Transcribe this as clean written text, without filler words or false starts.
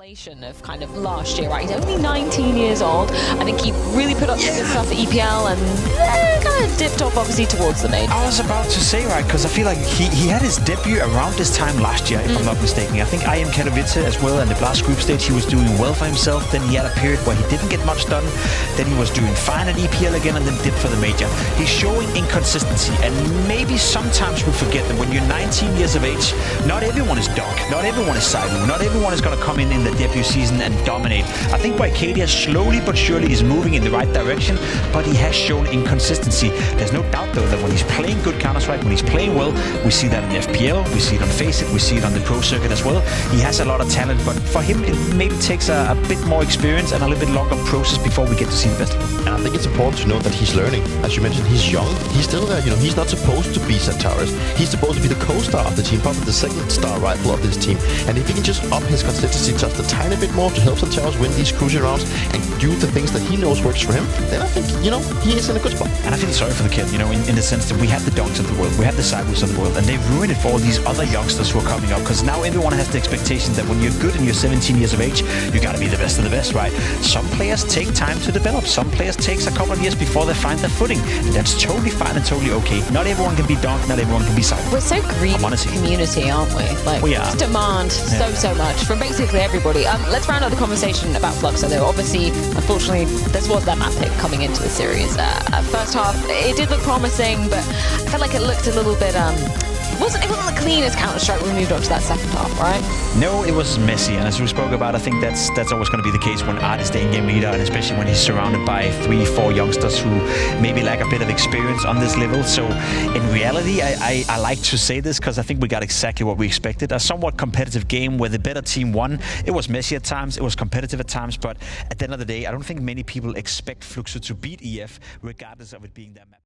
Of kind of last year, right? He's only 19 years old. I think he really put up some good stuff at EPL and kind of dipped off obviously towards the main. I was about to say, right, because I feel like he had his debut around this time last year, if I'm not mistaken. I think I am Katowice as well, and the last group stage he was doing well for himself. Then he had a period where he didn't get much done. Then he was doing fine at EPL again and then dipped for the major. He's showing inconsistency, and maybe sometimes we forget that when you're 19 years of age, not everyone is Doc, not everyone is Saibu, not everyone is going to come in the debut season and dominate. I think Arcadia slowly but surely is moving in the right direction, but he has shown inconsistency. There's no doubt though that when he's playing good Counter-Strike, when he's playing well, we see that in FPL, we see it on Faceit, we see it on the Pro Circuit as well. He has a lot of talent, but for him it maybe takes a bit more experience and a little bit longer process before we get to see the best of him. And I think it's important to note that he's learning. As you mentioned, he's young. He's still there. He's not supposed to be Centaurus. He's supposed to be the co-star of the team, probably the second star rifle of this team. And if he can just up his consistency just a tiny bit more to help Centaurus win these crucial rounds and do the things that he knows works for him, then I think, he is in a good spot. And I feel sorry for the kid, in the sense that we had the Donks of the world, we had the Saibus of the world, and they ruined it for all these other youngsters who are coming up, because now everyone has the expectation that when you're good and you're 17 years of age, you gotta be the best of the best, right? Some players take time to develop. Some players takes a couple of years before they find their footing, and that's totally fine and totally okay. Not everyone can be Donk, not everyone can be Saibu. We're so greedy community, aren't we? Like, we are. Demand so much from basically everybody. Let's round out the conversation about Fluxo though. Obviously, unfortunately, this was their map pick coming into the series. First half, it did look promising, but I felt like it looked a little bit, it wasn't the cleanest Counter-Strike when we moved on to that second half, right? No, it was messy, and as we spoke about, I think that's always going to be the case when Art is the in-game leader, and especially when he's surrounded by 3-4 youngsters who maybe lack a bit of experience on this level. So in reality, I like to say this because I think we got exactly what we expected. A somewhat competitive game where the better team won. It was messy at times, it was competitive at times, but at the end of the day, I don't think many people expect Fluxo to beat EF, regardless of it being their map.